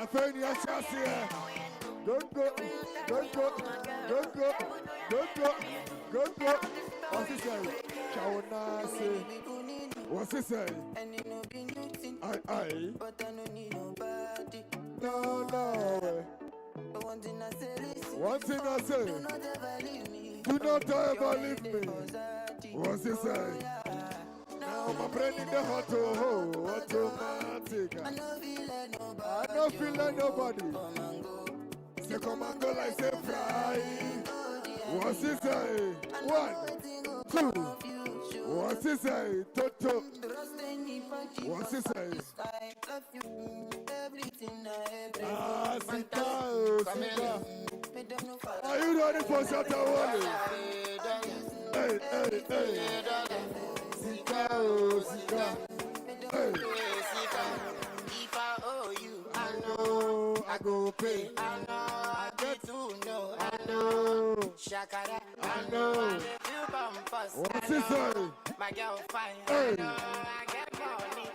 I find your chance here. Don't go. What's he say? What's he say? Aye. But I don't need nobody. No. One thing I say, Do not ever leave me. What's he say? Now my brain in the hot automatic. I don't feel like nobody. Say come and go like say fly. What's he say? 1, 2. What's he say? Toto. What's he say? Sita. Are you ready for Santa Wally? Hey. Sita. Hey. If I owe you, I know I go pay. I know I get to know. I know. Shakara, I know. What's he say? My girl fine. Hey. I know I get money.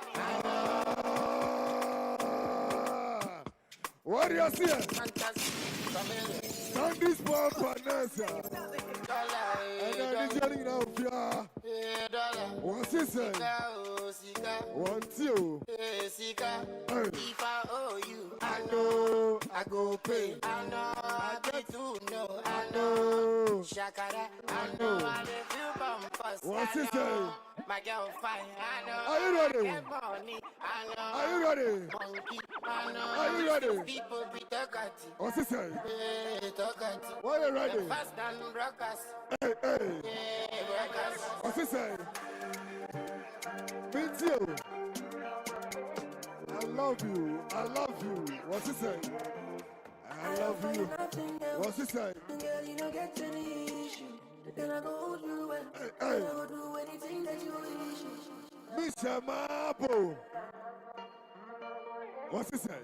What do you see? Fantastic. Stand this bomb, Vanessa. And then the journey now, Fia. What's he say? 1, 2. Hey. If I owe you, I know I go pay. I know I get to know. I know. Shakara, I know I feel bumpers. What's he say? My girl fine. I know. Are you ready? I get money. I know. Are you ready? Monkey. I know. Are you ready? People be talkative. What's he say? Talkative. Are you ready? Fast and rockers. Hey. Rockers. What's he say? Meet you. I love you. What's he say? I love you. What's he say? Girl, you don't get any issue. Then I go hold you well. Hey. I go do anything that you wish. Mr. Mapo. What's he say?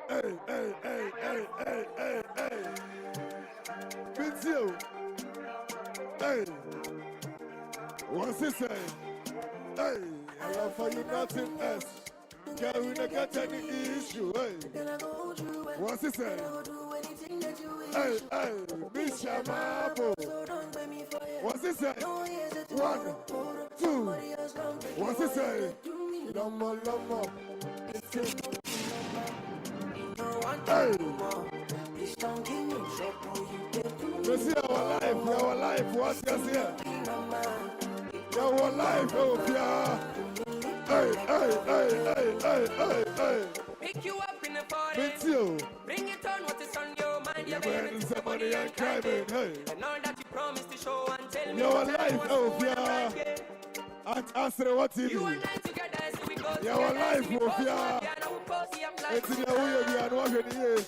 Hey. Meet you. Hey. What's he say? Hey. I love for you nothing else. Girl, we don't get any issue. Hey. What's he say? Hey. Mr. Mapo. What's he say? 1, 2. What's he say? Lomo. Hey. You see our life, what's this here? Our life, oh yeah. Hey. Pick you up in the party. It's you. Bring it on what is on your mind. You're burning some money and climbing, hey. And all that you promised to show and tell me. Your life, oh yeah. Answer what you You do. and I together as we go. Your life, oh yeah. It's in your way, you are not ready here.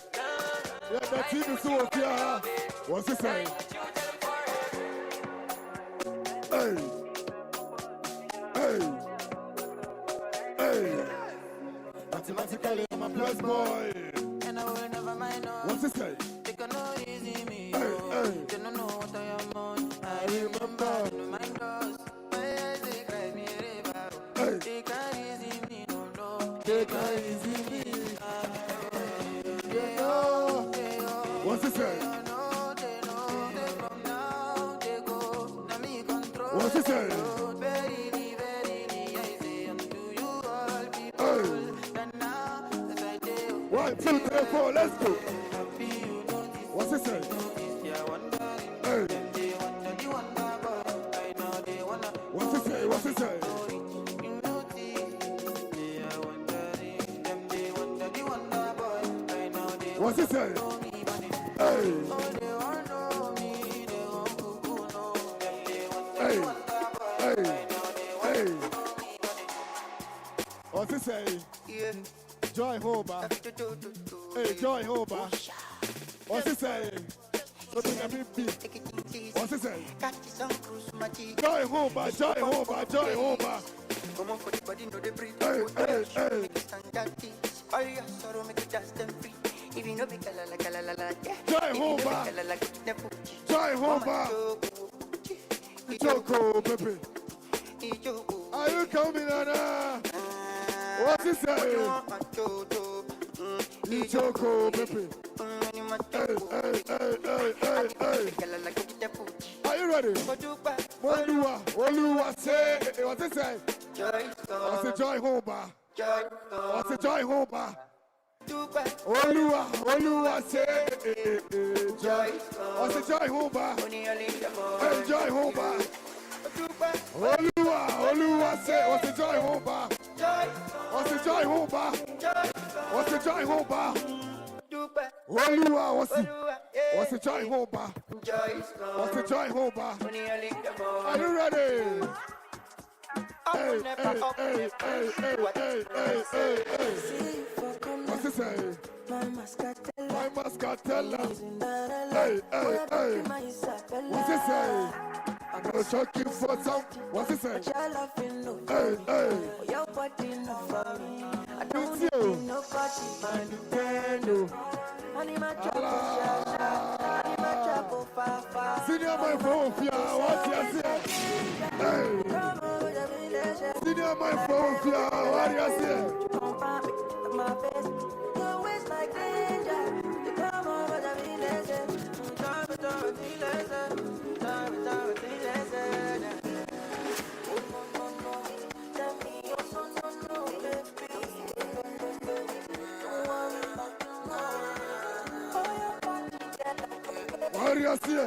Yeah, the team is so yeah. What's he say? Hey. Mathematically, I'm a plus boy. And I will never mind. What's he say? They can know easy me. Hey. They don't know what I am on. I remember no mind us. My eyes they cry me a river. Hey. They can't easy me, no. They can't easy me. What's he say? They know. They from now they go. Now me control. What's he say? Verily, I say unto you all people. Hey. That now as I do. 1, 2, 3, 4, let's go. Happy you notice. What's he say? Yeah, wondering. Hey. Them they wonder the wonder, but I know they wanna. What's he say? What's he say? You notice. They are wondering. Them they wonder the wonder, but I know they What's he say? know me, but Hey. oh, they want know me. They want to know. Them they wonder Hey. the wonder, but Hey. I know they want Hey. to know me, but What's he say? yeah. Joy Hoba. Hey, Joy Hoba. What's he say? Something a bit big. What's he say? Joy Hoba. Come on for the body, know the breathe. Hey. All your sorrow make it dance them free. If you know be kala, yeah. Joy Hoba. Joy Hoba. Choco, baby. Are you coming, Anna? What's he say? choco, Pepe. Are you ready? Oluwa say, what's it say? What's the joy home bar? What's the joy home bar? Oluwa say, joy. What's the joy home bar? Joy home bar. Oluwa say, what's the joy home bar? What's the joy home bar? What's the joy home bar? Oluwa, what's the joy home bar? What's the joy home bar? Are you ready? Hey. What's it say? My mascatella. Hey. What's it say? I'm looking for some. What's it say? Hey. It's you. Senior my phone, what's your say? Hey. Senior my phone, what you say? What do you see?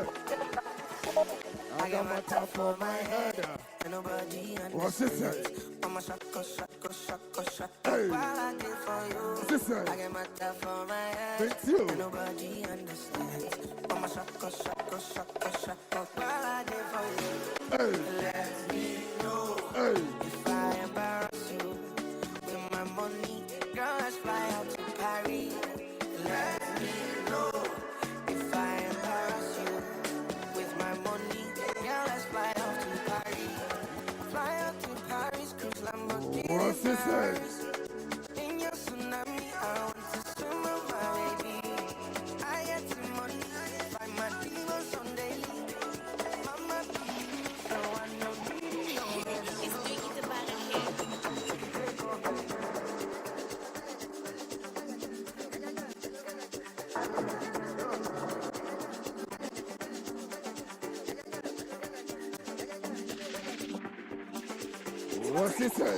I got my top for my head. What's this say? Hey. What's this say? Thank you. Nobody understands. Hey. Let me know if I embarrass you with my money. Girl, let's fly out to Paris. Let me know if I embarrass you with my money. Girl, let's fly out to Paris. Fly out to Paris, cruise Lamborghini. What's this say? In your tsunami, I want to swim with my baby. I get some money, find my demons on daily. Mama, so I know me. What's he say? What's he say?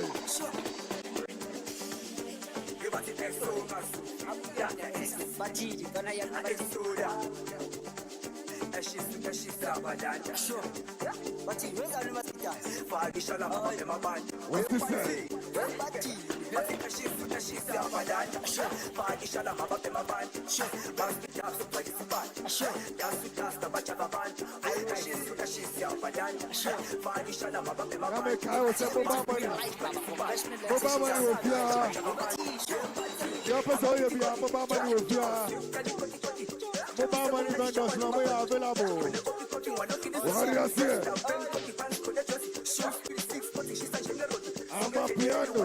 I'm a piano.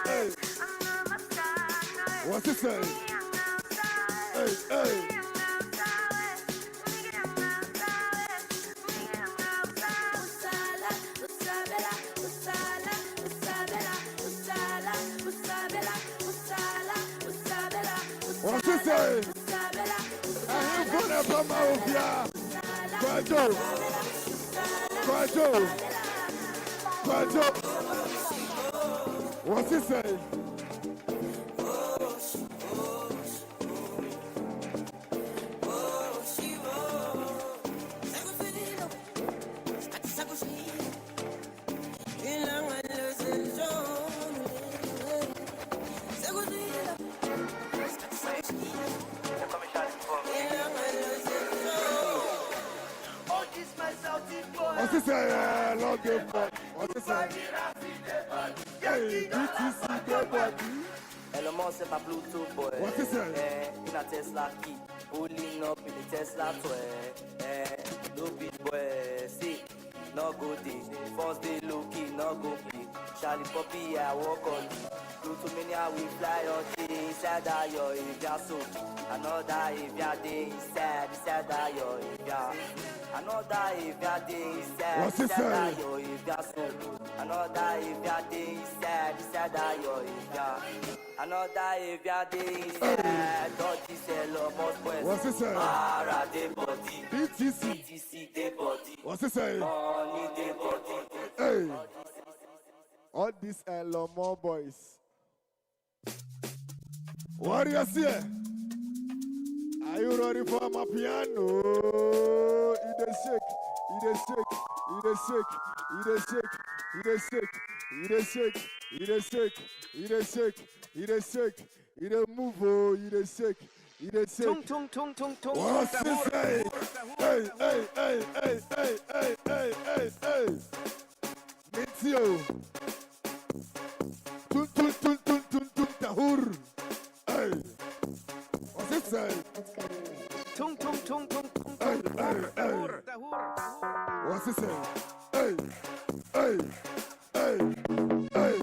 Hey. What's it say? Hey. say? I'm gonna come out here. Kwajo. What's he say? What's he say? Long game for. What's he say? Hey, BTC dead body. Elon Musk c'est pas Bluetooth boy. What's he say? In a Tesla key, pulling up in the Tesla toy. No big boy, see, no good day. First day low key, no go play. Charlie Poppy, I walk on. Bluetooth mania, we fly on the inside of your area so. Another area day inside of your area. Another area day inside of your area so. Another area day inside of your area. Another area day inside. Don't sell almost boys. What's he say? Para de body. BTC de body. What's he say? Money de body. Hey. All these Lomo boys. Warriors here. Are you ready for my piano? It is shake, it is shake, it is shake, it is shake, it is shake, it is shake, it is shake, it is shake, it is shake, it is move, oh, it is shake, it is shake. What's he say? Hey, hey, hey, hey, hey, hey, hey, hey, hey. Meet you. Tun, tahur. Hey. What's it say? Hey, hey, hey. What's it say? Hey, hey, hey, hey.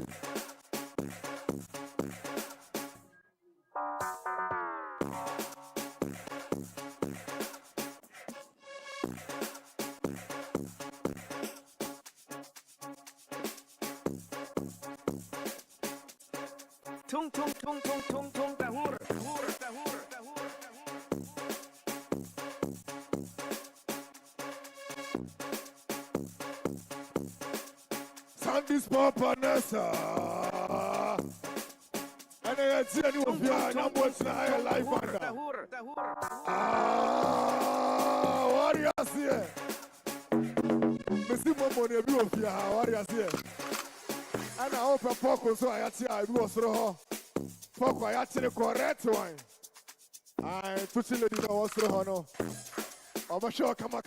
Sandy's Papa Nessa. And I see any of you, and I'm watching a life under. What do you see? Missy Momo, the view of you, what do you see? And I hope a poco so I actually was through. Poco, I actually correct one. I took you to know what's through. I'm sure, come on.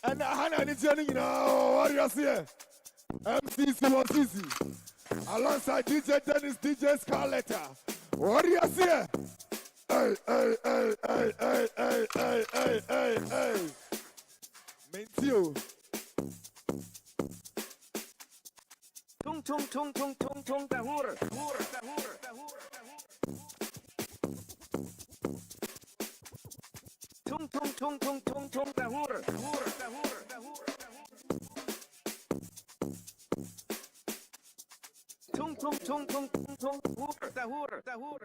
And Hannah, it's you know, what do you see? MCC was easy. Alongside DJ Dennis, DJ Scarletta. What do you see? Hey, hey, hey, hey, hey, hey, hey, hey, hey, hey. Mentio. Tahur.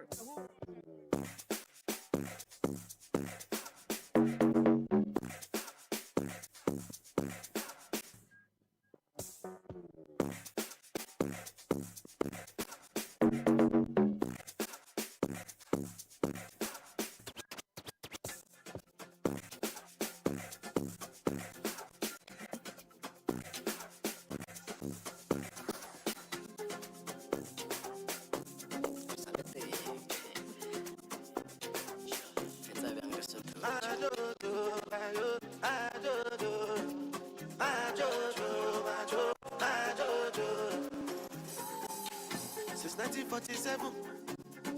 Since 1947,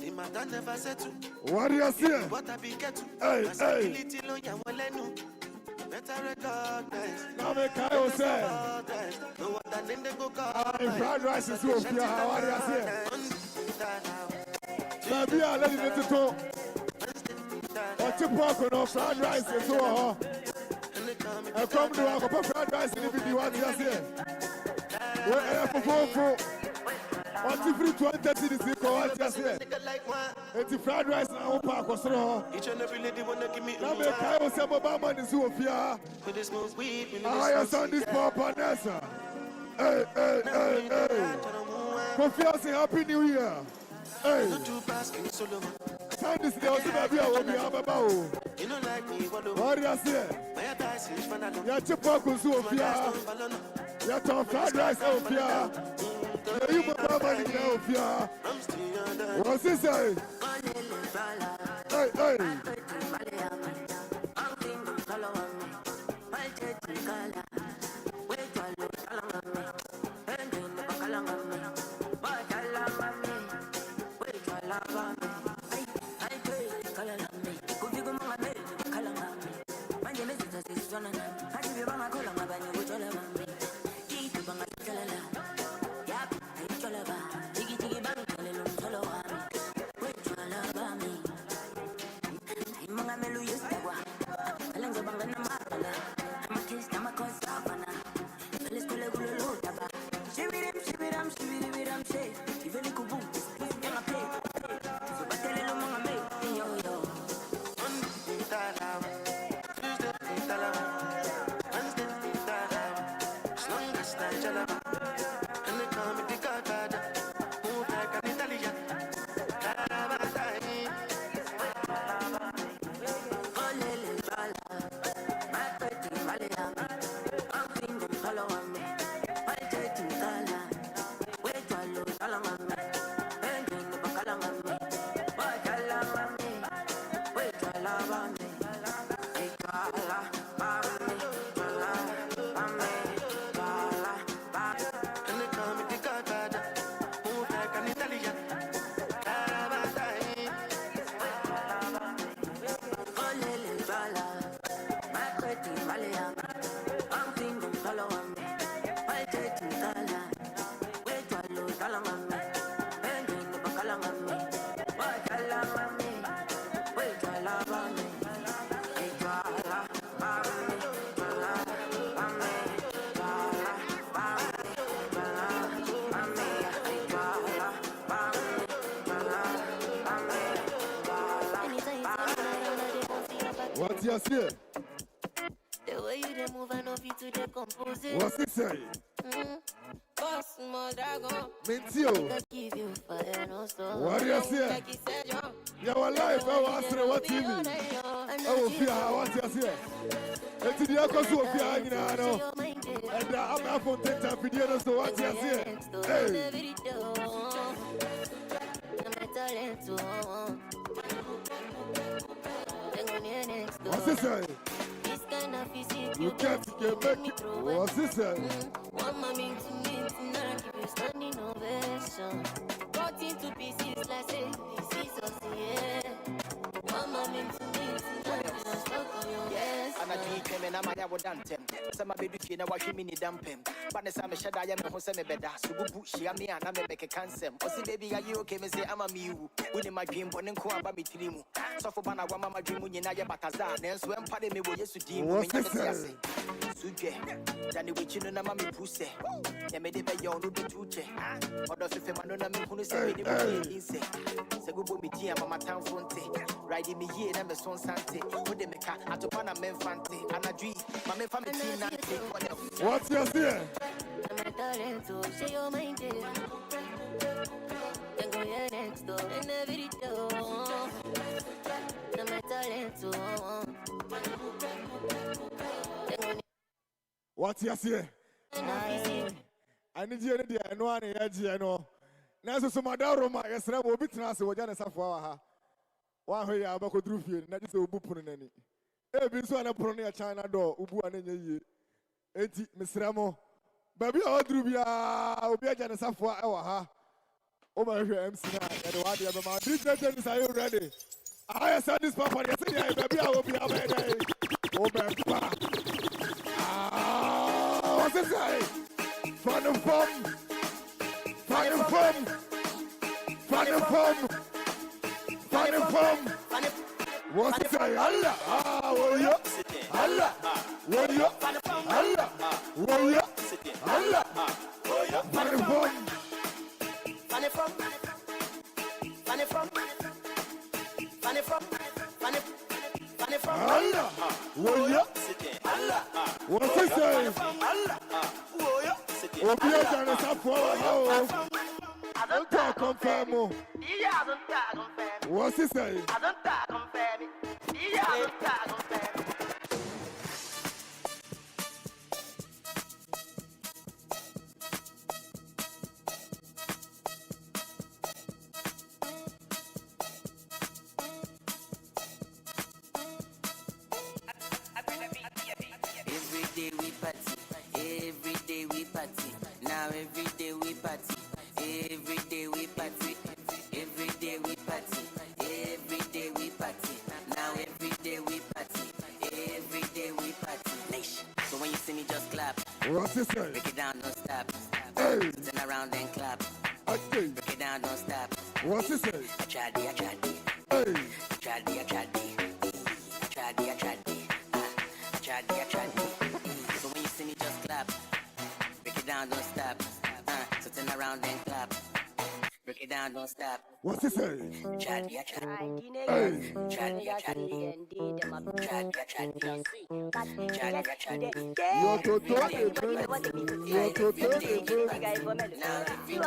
the matter never settled. What do you see? What I be get to? Hey, hey. Better recognize. Now me Kyle say. No other name they go call. Fried rice is so pure. What do you see? Baby, I let you know. What you pork on fried rice is so. I come to our fried rice in the video. What do you see? What What's the free 20 this week? What's your say? It's fried rice and our park was wrong. Each and every lady wanna give me Now, make I was about man in Sofia. with this smoke weed. I have on this papa Nessa. Hey. Confiance, happy new year. Hey. Time this day, also, baby, I will be about. You know, like me, What do you say? You're chip up with Sofia. You're talking fried rice, Sofia. You put my money in Sofia. What's he say? Hey. What's your say? The way you dey move, I know fit to decompose it. What's he say? Boss, my dragon. Mentio. Just give you fire, no stop. What do you say? Like you said, yo. Your life, I was saying, what TV? I will fear what you say. It's the Akos of fear, you know. And I'm not for 10 times video, so what you say? Hey. What's he say? You can't make it. What's he say? One mommy to me, tonight give you standing ovation. Cut into pieces like say, pieces of the air. One mommy to me, tonight give you stuck on your yes. I'm a dream and I'm a dantem. Some of the Kina watching me dumping. But the summer shed I am a Hosame Beda, so good she and me and I make a cancer. What's the baby? Are you okay? Me say I'm a me within my dream, but then come about me trimu. So for Bana, one mama dream when you know your Batazan, and swim party me with yes to deem. What's he say? Suje, Danny Witchin and Mammy Pussy. They made it by your new tuche. Or does if a man on me who say, say, Segubo me tea, Mamma Town Fonte, riding me here and I'm a son Sante, with the mecha at Opana Menfante, and a dream, Mamma family. What's your say? I'm a talent to share your mind. Then go here next door and every door. I'm a talent to. What's your say? I need you to know one edge, you know. Now, so my Roma, yes, I will be transferred with Janessa for her. One way I will go through here, that is a book on any. Every so I put on China door, Ubu and ye. Eti, Miss Ramo. Baby, all through here, I'll be a Janessa for our. Oh, my MC, and what the other man. These legends are you ready? I said this papa, yesterday, baby, I will be a man. Oh, my. What's it say? Fan of fun. What's it say? Allah. Warrior. Allah. Warrior. Allah. Warrior. Allah. Fan of fun. What's he say? Obia Jana Sapo. I don't Talk confirm. Yeah, I don't confirm. What's he say? I don't confirm. Yeah, I don't confirm. Every day we party, every day we party. Now every day we party, every day we party, every day we party, every day we party. Now every day we party, every day we party. Nation. So when you see me, just clap. What's he say? Break it down, don't stop. Hey. Turn around and clap. Okay. Break it down, don't stop. What's he say? I tried it, I tried it. Hey. I tried it, I tried it. I tried it, I tried it. I tried it, I tried it. So when you see me, just clap. Break it down, don't stop. So turn around and clap. Break it down, don't stop. What's he say? Tried it, I tried it. Hey. Tried it, I tried it. Tried it, I tried it. Tried it, I tried it. You're to tell me, you're to tell me, Now every day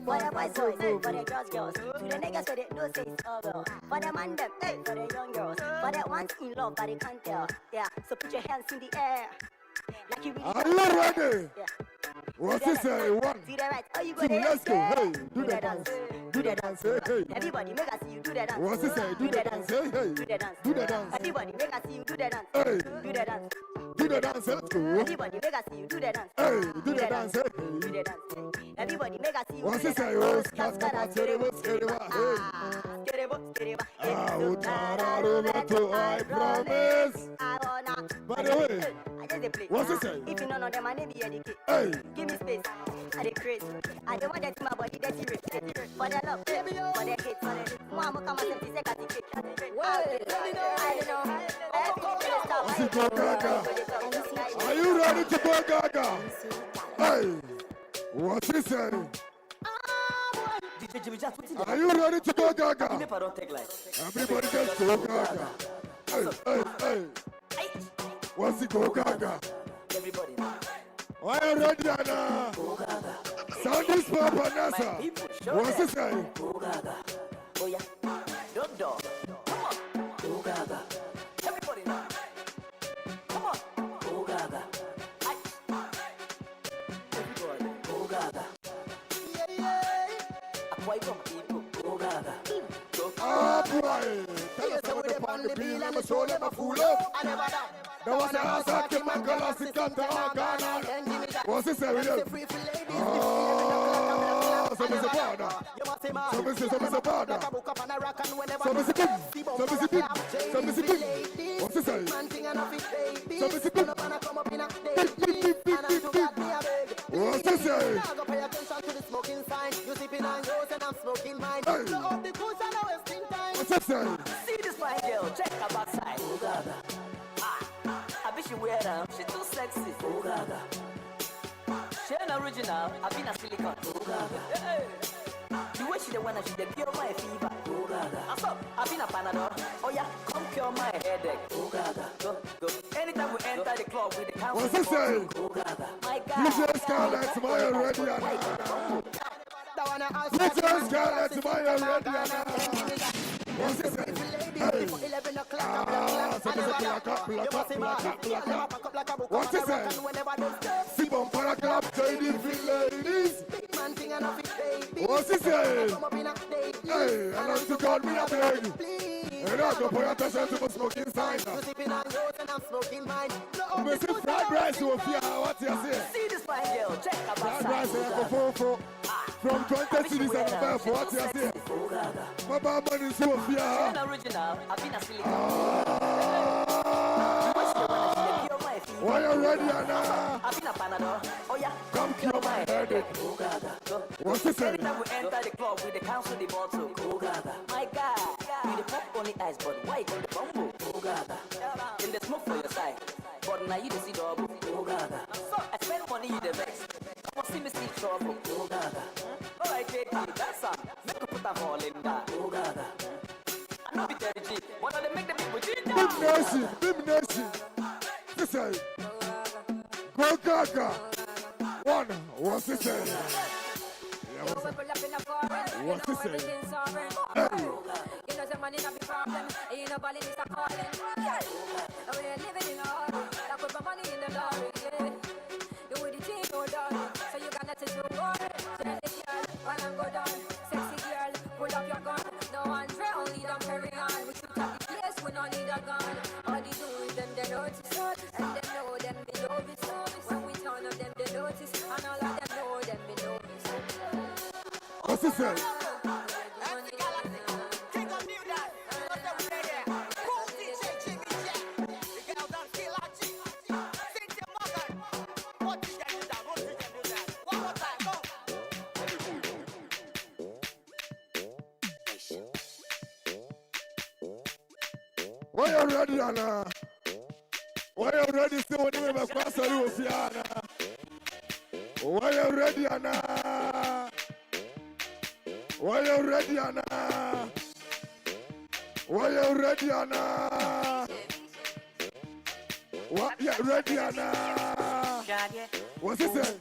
Whatever I saw is for the girls. To the niggas with it, no say it's all well. For the man them, hey, for the young girls. For the ones in love, but they can't tell. Yeah, so put your hands in the air. Like you really Are you ready? Yeah. What's he say? One, To the right, oh you go two, there. let's go. Hey, do the the dance. Do the dance. Hey, hey. Everybody make us see you do the dance. What's he say? Do the dance. Hey, hey. Do the dance. Do the dance. Everybody make us see you do the dance. Hey. Do the dance. Do the dance. Let's go. Everybody make us see you do the dance. Hey, do the dance. Hey, Do hey. the dance. Everybody make us see you What's do he the say? dance. Oh, scatter, skereba, skereba. Hey. Skerebo, skereba. I will turn over to I promise. I wanna. By the way, I just dey play. what's he say? If you know them, I name be educate. Hey. Give me space. I dey crazy. I dey want that in my body, dirty rich. For the love, for the hate, for the mama come and say cut the cake. I don't know. I have to get this stuff. What's he go gaga? Are you ready to go gaga? Hey. What's he say? DJ Jimmy, just put it Are you ready to go gaga? Never don't take life. Everybody just go gaga. Hey, hey, hey. What's he go gaga? Everybody. Are you ready, Anna? Sound this Papa Nasa. What's he say? Go Gaga. Oh yeah. Dog dog. Come on. Go Gaga. Everybody now. Come on. Go Gaga. Everybody. Go Gaga. Why come people? Go Gaga. Ah, boy. Tell us about the pan, the bean, and the show them a fool up. There was a house I came and girl, I sit down to our Ghana. What's he say with you? Ah, so Mr. Border. So Mr. Border. So Mr. Big. So Mr. Big. So Mr. Big. What's he say? So Mr. Big. What's he say? Hey. What's he say? See this fine girl, check her backside. Oh Gaga. I bet she wear them, she too sexy. Oh Gaga. She ain't original, I been a silicone. Oh Gaga. Hey. The way she the one, she the cure my fever. Oh Gaga. What's up? I been a Panadol. Oh yeah, come cure my headache. Oh Gaga. Go, go. Anytime we enter the club with the council. What's he say? Oh Gaga. My God. Put your Scarlet Smile ready, Anna. Put your Scarlet Smile ready, Anna. What's he say? Hey. Ah, so Mr. Plaka. What's he say? Sip on para club, trading for ladies. What's he say? Hey, and I'm to call me a beg. And I go pay attention to my smoking sign. Mr. Fried Rice over here, what you say? See this fine girl, check her Fried backside. Rice and Fofo. From 20 cities and above, what you say? Oh Gaga. My bad money is over She here. ain't original, I been a silicone. Why you ready, Anna? I've been a Panadol. Oh yeah, Come cure my headache. Go Gaga. Go. What's he say? Anytime we enter the club with the council, the bottle. Go Gaga. My God, you the pop only ice, but why you the bumble? Go Gaga. In the smoke for your side, but now you the see double. Go Gaga. I spend money, you the vex. Come on, see me see trouble. Go Gaga. Alright, take me, that's some. Make a put a hole in that. Go Gaga. I know be 30G, but I make them Bim Nation. This is Go Gaga. One, what's it say? What's it say? Hey. You know the money not be problem. Ain't nobody Mr. Calling. Yeah. We ain't living in a hurry. I put my money in the lorry. Yeah. You with the team go down. So you got nothing to worry. Tell this girl when I go down. Sexy girl, pull up your gun. No one only don't carry on. We shoot up the place, we don't need a gun. All they do is them they notice us. And they know them be love it. When we turn up them they notice. And all of them know them be love it. What's it say? Why you ready, Anna? Why you ready? Still when you make cross you with Anna? Why you ready, Anna? Why you ready, Anna? Why you ready, Anna? What you ready, Anna? What's it say?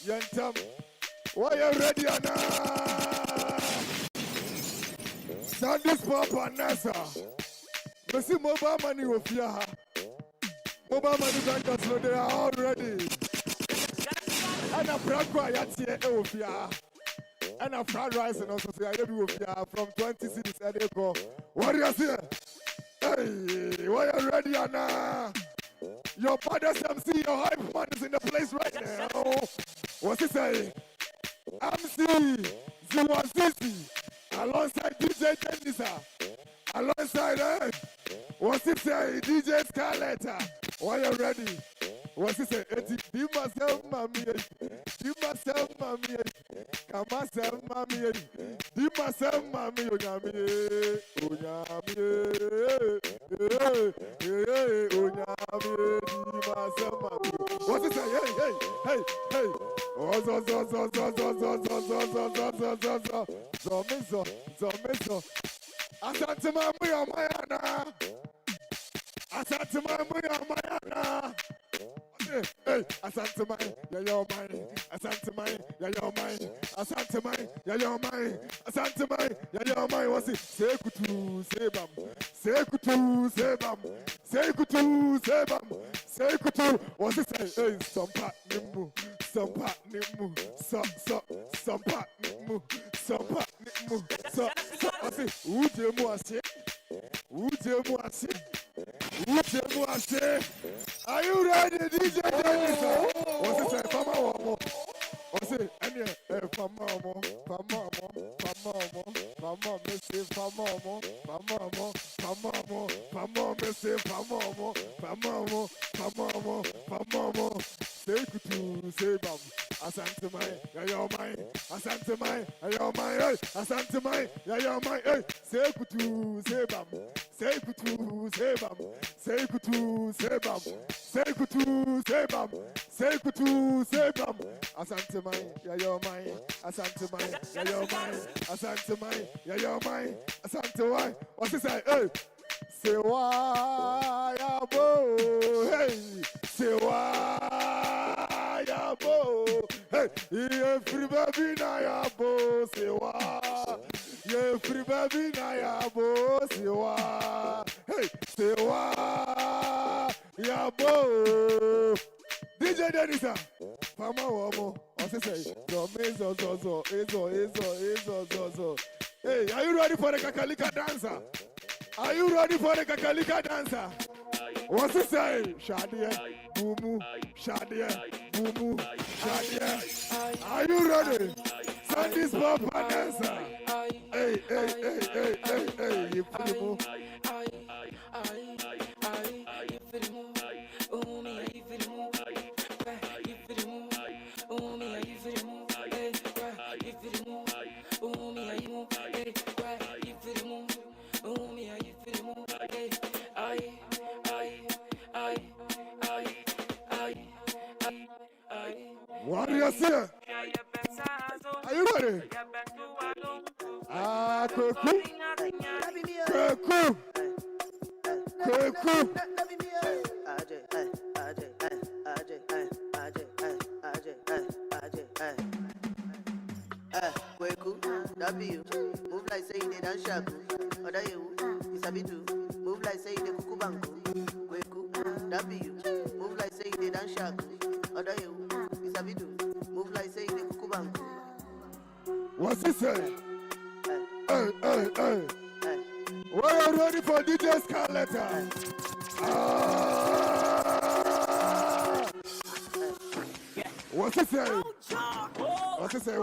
Yantam. Why you ready, Anna? Sandys Papa Nasa. You see mobile money with you. Mobile money bankers, so they are all ready. And a Prague, with you. And a fried rice and also say I do with you from 20 cities and they go. What do you say? Hey, why are you ready, Anna? Your father's MC, your hype man is in the place right now. What's he say? MC Ziwazisi alongside DJ Denisa. Alongside what's it say? DJ Scarlett. Why you ready? What's it say? Be myself, mommy. Be myself, mommy. Come myself, mommy. Be myself, mommy. Onyami. Be myself, mommy. What's it say? Hey. Zomizo. Asante mamu ya mayana. Asante mamu ya mayana. Hey, asante mai, ya yo mai. Asante mai, ya yo mai. Asante mai, ya yo mai. Asante mai, ya yo mai. What's it? Sekutu, sebam. Sekutu, sebam. Sekutu, sebam. Sekutu. What's it say? Hey, sampa nimu. Sampa nimu. Sampa nimu. Sampa nimu. What's it? Ujemu ase. Ujemu ase. Ujemu ase. Are you ready, DJ Dennis? What's it say? Fama wamo. What's it? Any fama wamo. Fama wamo. Fama wamo. Fama missy. Fama wamo. Fama wamo. Fama wamo. Fama missy. Fama wamo. Fama wamo. Fama wamo. Fama wamo. Say kutu, say bam. Asante mai, ya yo mai. Asante mai, ya yo mai. Hey, asante mai, ya yo mai. Hey, say kutu, say bam. Say kutu, say bam. Say kutu, say bam. Say kutu, say bam. Say kutu, say bam. Asante mai, ya yo mai. Asante mai, ya yo mai. Asante mai, ya yo mai. Asante mai. What's it say? Hey, say why ya bo. Hey, say why ya bo. Hey, ye free baby na ya bo. Say why. Ye free baby na ya bo. Say why. Hey, say why ya bo. DJ Denisa, Fama Wamo, what's it say? Zo. Hey, are you ready for the Kakalika dancer? Are you ready for the Kakalika dancer? What's it say? Shadia, Boomu, Shadia, Boomu, Shadia. Are you ready? Sandys Papa dancer. Hey, you put him on. What do you say? Are you ready? Ah, Kuku. Move like say they dance shaku. Oda you, it's a bit too. Move like say they kuku banku. Kweku, that be you. Move like say they dance shaku. Oda you, it's a bit too. Move like say they kuku banku. What's he say? Hey. We are ready for DJ Scarlett. What's he say? What's he say?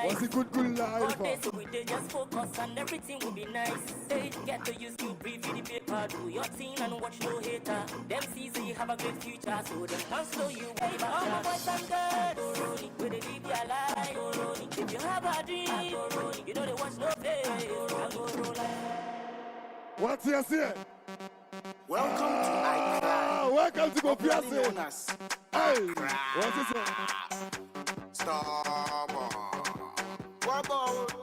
What's the good life? So we dey just focus and everything will be nice. Hey, get to use you breathe in the paper, do your thing and watch no hater. Them sees you have a great future, so they can't slow you way back. All my boys and girls, where they live their life. If you have a dream, you know they watch no face. What's he say? Welcome to I Welcome to Kofiase. Hey, what's he say? Stop.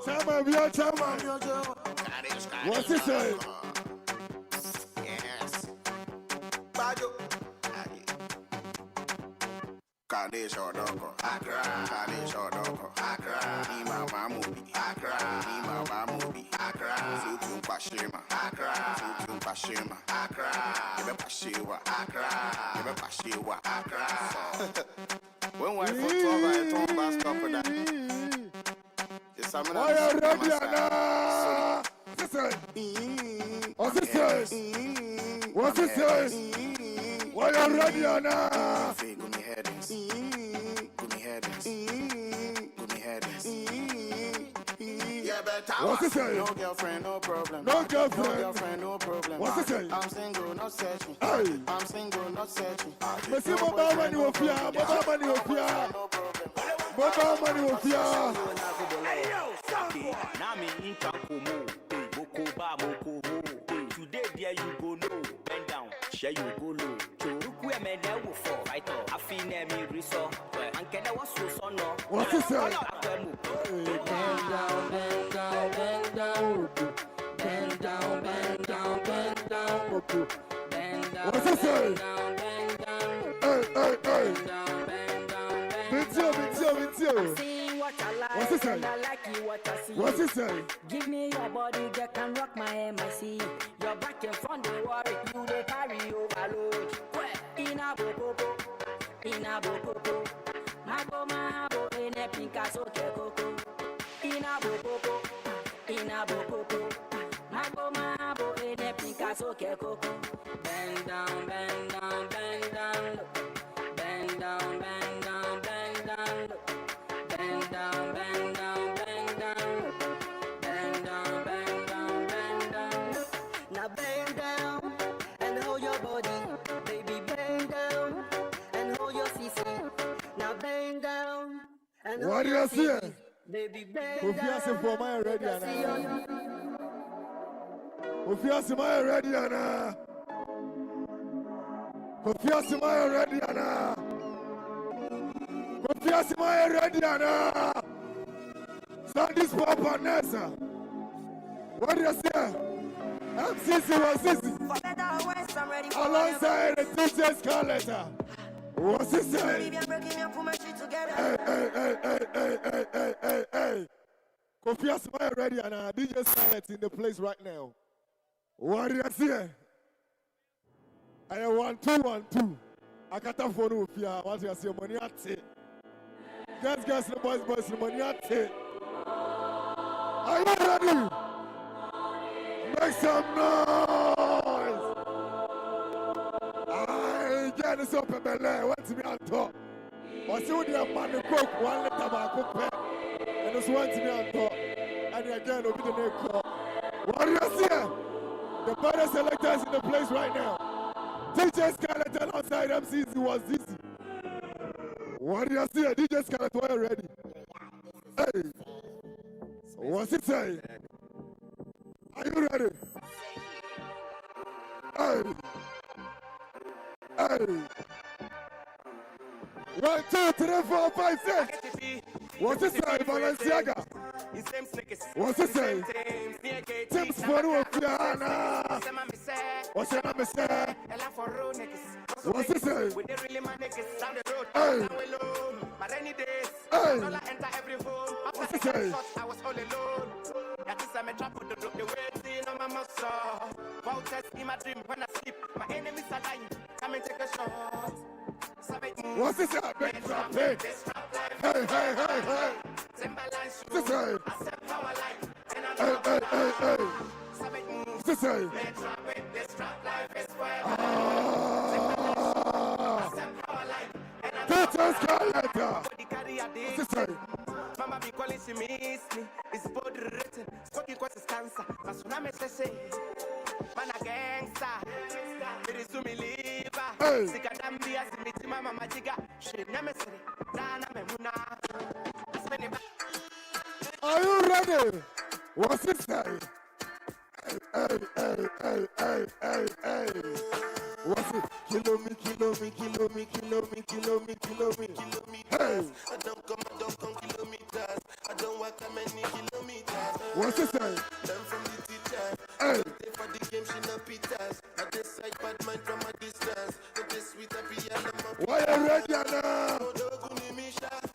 Chairman, we are chairman. What's he say? Yes. Bajo. Kade Shodoko. Accra. Kade Shodoko. Accra. Ni mama mubi. Accra. Ni mama mubi. Accra. Sutum Pashima. Accra. Sutum Pashima. Accra. Ibe Pashiwa. Accra. Ibe Pashiwa. Accra. When we for 12, I told bus stop for that. Why are you ready now? What's it say? What's it say? Why are you ready now? Give me headings. Give me headings. Give me headings. Yeah, better. What's it say? No girlfriend, no problem. No girlfriend. No girlfriend, no problem. What's it say? I'm single, not searching. Hey. I'm single, not searching. Me see mobile money will fear. Mobile money will fear. No problem. Mobile money will fear. Nami intankomo, moko ba moko ho. Today there you go no, bend down, share you go low. Choruku emede wo for fight off. Afine mi riso, ankede wo so no. What's it say? Bend down, bend down, bend down, bend down, bend down, bend down, bend down. What's it say? Bend down, Hey. bend down, bend down. With you. See what I like, What's it say? and I like you what I see. What's it say? Give me your body that can rock my MIC. Your back and front, they worry. You they carry overload. In a bopo, in a bopo. Mahabo, in a Picasso, Kekoko. In a bopo, Mahabo, in a Picasso, Kekoko. Bend down, bend down, bend down. Bend down, bend down, bend down. Bend down, bend down, bend down. Bend down, bend down, bend down. Now bend down and hold your body. Baby, bend down and hold your CC. Now bend down and hold What do your you see? CC. Baby, bend down. Kofiase for my ready ana. Kofiase my ready ana. Kofiase my ready ana. Kofiase my ready ana. Sandis Papa Nessa. What do you say? MCC was this For better or worse, I'm ready for alongside the DJ Scarlett. What's it say? Baby, I'm breaking up, put my shit together. Hey. Kofiase my ready ana. DJ Scarlett in the place right now. What do you say? I am 1-2-1-2. I can't afford to fear. What do you say? Money at it. Guys, the boys, the money at it. Are you ready? Make some noise. I get this up in Bel-Air. What's me on top? What's you the man who cook 1 liter of cook? And this one to me on top. And again, over the neck call. What do you say? The better selectors in the place right now. DJ Scarlett alongside MCZ was easy. What do you see? DJ Scarlett, were you ready? Hey, what's it say? Are you ready? Hey. Hey. 1, 2, 3, 4, 5, 6. What's it say, Balenciaga? What's it say? Tim's for Fiana. What's your name, sir? What's it say? Hey. Hey. What's it say? I was all alone. That is I'm a trap with the weight in my muscle. Vouchers in my dream when I sleep. My enemies are dying. Come and take a shot. What's this? Hey, hey, hey, hey, hey. What's this? Hey, hey, hey, hey. What's this? Hey. Mama be calling, she miss me. It's body written. Smoking cause it's cancer. That's when I say, man a gangster. It is to me liver. Sika dambi as me to mama majiga. She never said it. Dana me muna. Are you ready? What's it say? Hey, hey, hey, hey, hey, hey. What's it? Kilo me, kilo me, kilo me, kilo me, kilo me, kilo me, kilo me. Hey. I don't come kilometers. I don't walk that many kilometers. What's it say? Learn from the teacher. Hey. Stay for the game, she no pitas. I decide bad mind from a distance. But this sweet happy and why you ready now?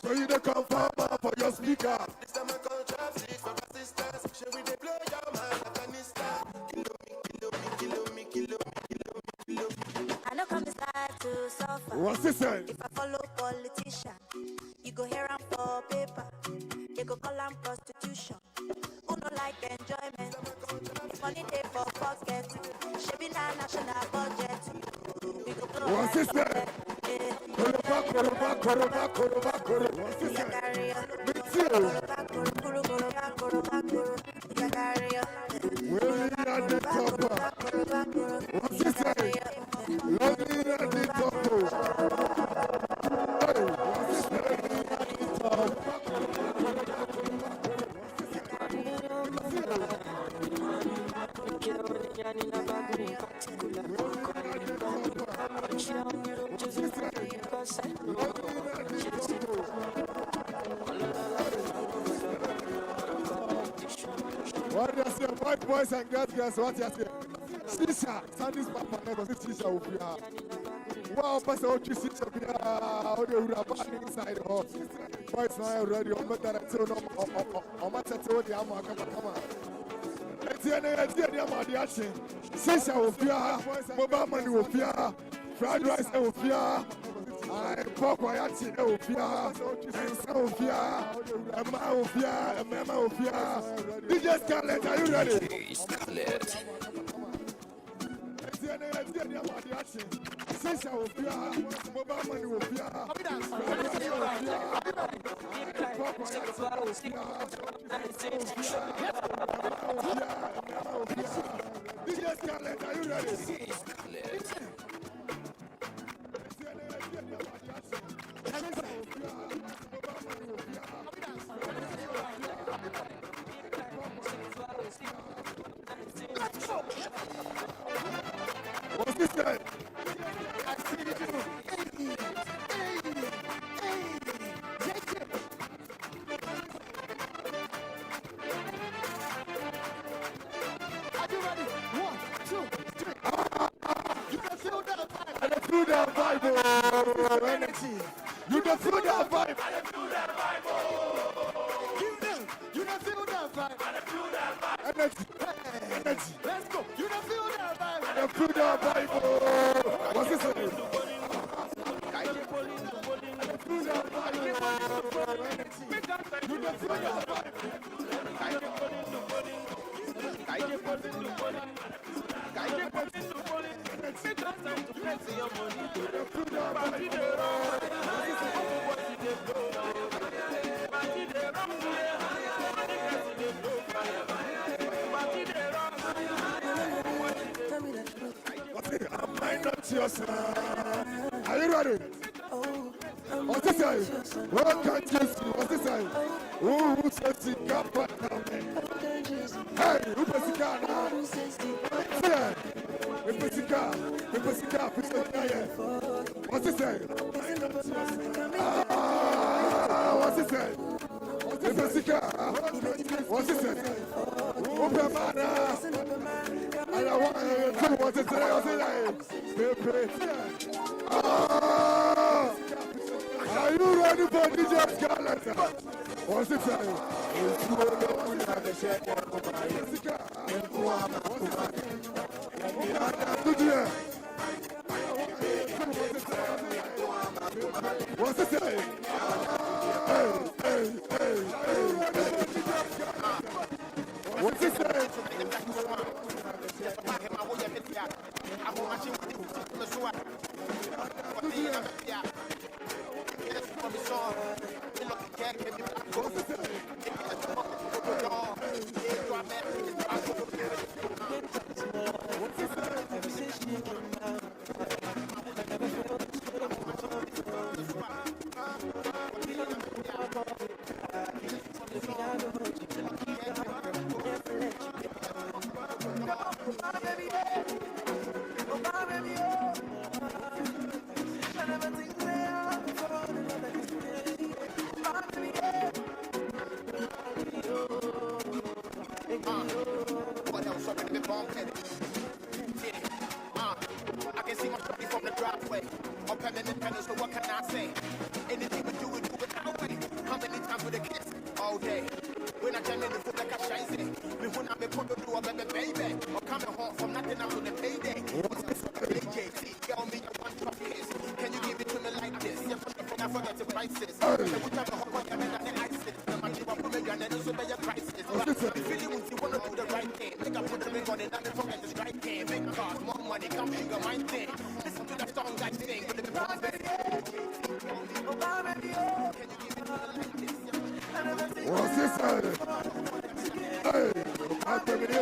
So you don't come for your speaker. This time I call trap six for assistance. Shall we deploy your man Afghanistan? Kilo me. I know come decide to suffer. What's it say? If I follow politician, you go here and for paper. They go call them prostitution. Who don't like enjoyment? If money they for pocket, should be na national budget. We go blow. What's it say? Koroba. What's it say? Me too. Willie and the Topo. What's it say? Lonely and the Topo. Hey, what's it say? What do you say? White boys and girls, what do you say? Sisha, Sandy's papa never said Sisha will be here. Wow, Pastor, what you Sisha be here? How do you have inside the house? Boys now already on better than on my tattoo, the Amma, come on. It's the Amma, the action. Sisha will be here, mobile money will be here, fried rice will be here. Pork wayati ofia, ensa ofia, ema ofia, emema ofia. DJ Scarlett, are you ready? Scarlett. Sisha ofia, mobile money ofia. DJ Scarlett, are you ready? Scarlett. What's this guy? Are you ready? 1, 2, 3. You can feel that vibe. I feel that vibe. Energy. You can feel that vibe. I feel that vibe. You can feel that vibe. I feel that vibe. Energy. Let's go. You can feel that vibe. I feel that vibe. What's this name? I feel that vibe. You can feel that vibe. Am I not your son? Are you ready? What's this say? What can't you see? What's this say? Who says you can't put down? Hey, who puts it down? What's it say? What's it say? What's it say? Open mana. I want to what it say. Are you ready for DJ Scarlett? What's it say? What's it say? What's it say? I can see my shorty from the driveway. On permanent penance, so what can I say? Anything we do it our way. How many times with a kiss? All day. When I jam in the foot like a shiesty. Me when I'm a put to do a baby. Or coming home from nothing up to the payday. JT, girl, me a one drop kiss. Can you give it to me like this? I forget the prices. So we have a hot one, and then I sit. The man you are putting and then also pay your prices. Feeling when you wanna do the right thing. Make up put the ring on it, and then forget the strike thing. Make cars, more money, come sugar, my thing. Listen to that song I sing with the bomb baby. What's this? Hey, I'm coming in.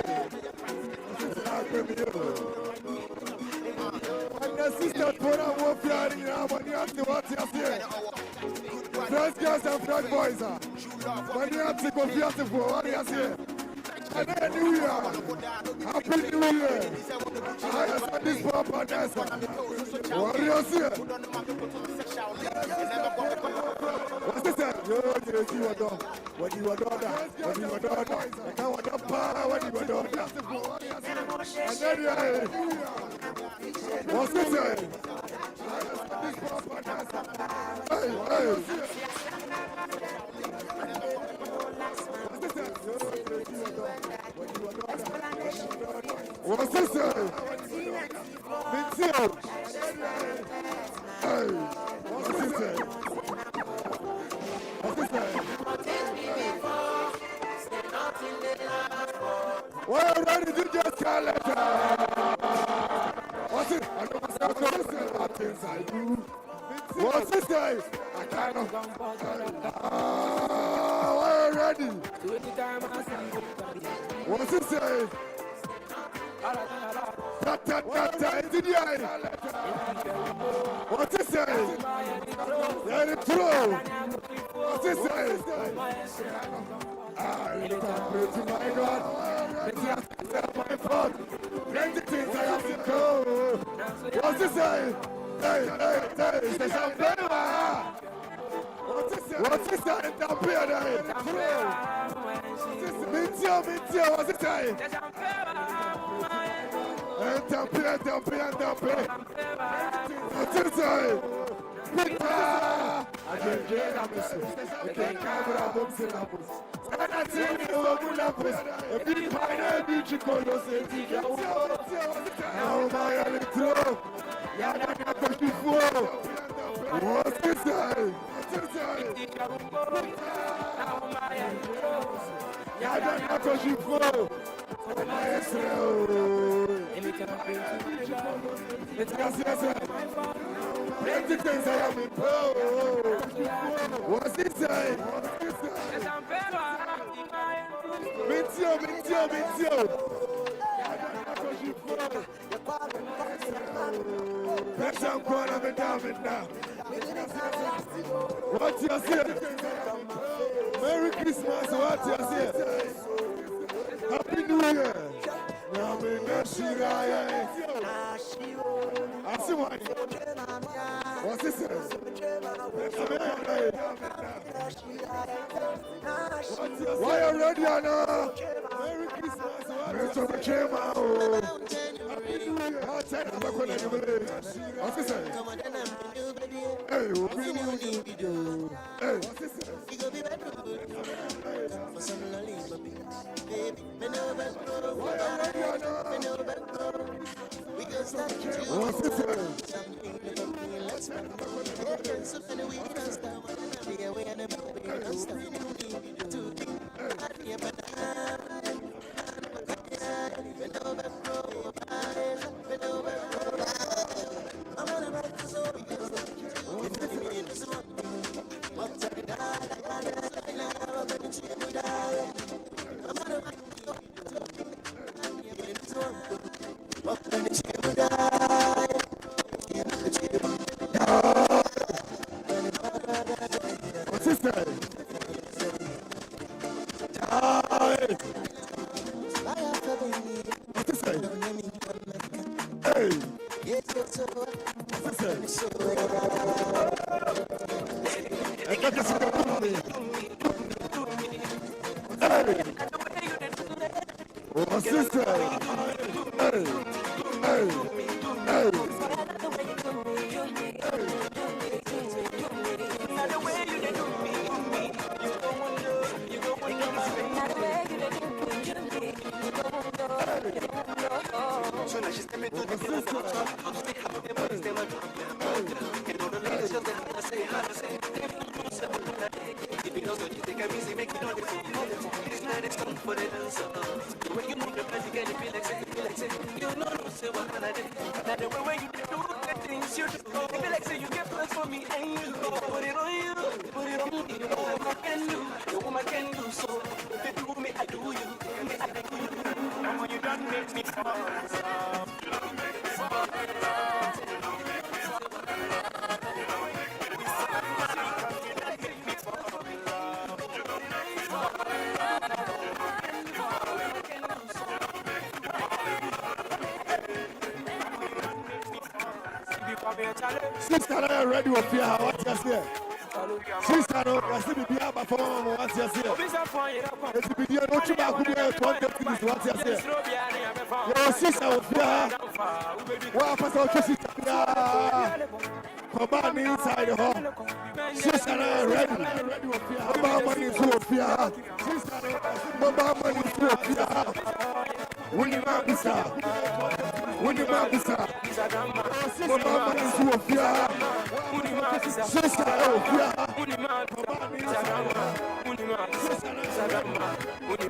And the sister put on one piano now, when you have to watch your here. Fresh girls and fresh boys. When you have to go beautiful, what do you say? And then New Year. Happy New Year. I said this papa dance. What do you say? What's this? You were done. What you were done. What you were done. I can't want to power what you were done. And then what's this? Hey, hey. What's this? Mincio. Hey, what's this? What's this? Well, ready to just call it. What's it? I don't know things I do. What's this guy? I can't know. Well, ready. What's this guy? What's this say? Let it through. What's this say? I look up to my God. It's not my fault. Plenty things I have to do. What's this say? Hey, hey, hey, it's the champagne. What's this say? What's this say? It's not beer, Mincio, what's this say? What's it say? Pita! I can't get up this way. I can't cover up books and apples. And I tell you, I'm going to put a big pine and beach call us a ticket. Now, my electro. You're not going to before. What's it say? What's it say? You're not going to before. What's this say? Mincio. What you say? Merry Christmas, what you say? Happy New Year. What's this? Why are you ready, Anna? Merry Christmas. Mr. McKema. What's this? Hey, what's this? Hey, what's this? Why are you ready, Anna? What's this? Sister, are you ready with your what's your say? Sister, you see me be able to perform what's your say? It's be there no to back with your 20 minutes what's your say? Your sister with your what pass out to sister? Come on inside the hall. Sister, are you ready? Come on money to your sister. Come on money to your when you man be sir. When you man be sir. Come on money to your sister.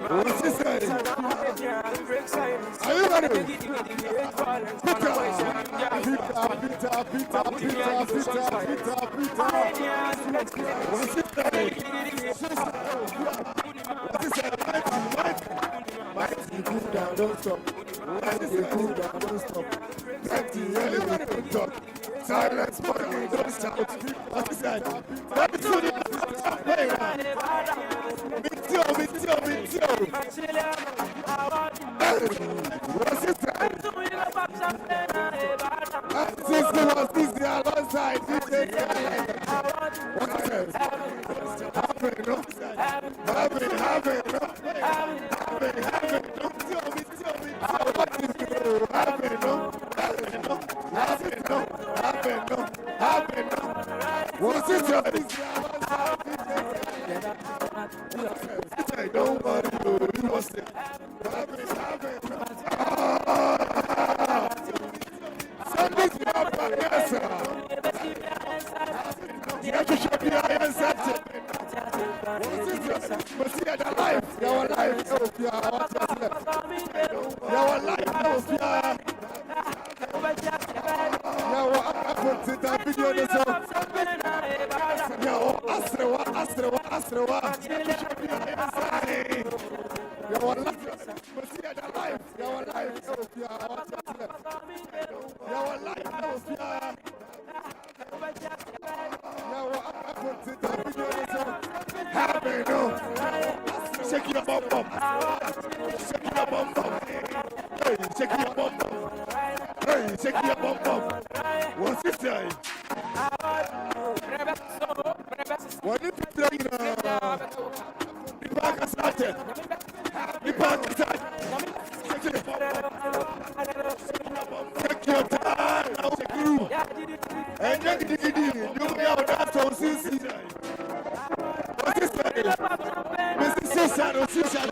What's he saying? Are you ready? Peter. What's he saying? Mighty cool down, don't stop. Mighty cool down, don't stop. Mighty anybody don't talk. Silence, money, don't shout. What's he saying? Let me see you. Meet you. What's he saying? Sister was busy alongside DJ. What's he saying? Happen. What's it saying? Don't worry, you must say. Something's not bad, yes, sir. You have to show me how you accept. But see, your life, your life, Shake your bum bum. Shake your bum bum. Hey, check your bum bum. Hey, check your bum bum. What's it say? What if you play in the back of started? The back of started. Check your time. Now check you. And then you be out that on CC. What's it say? Mr. Susan or Susan.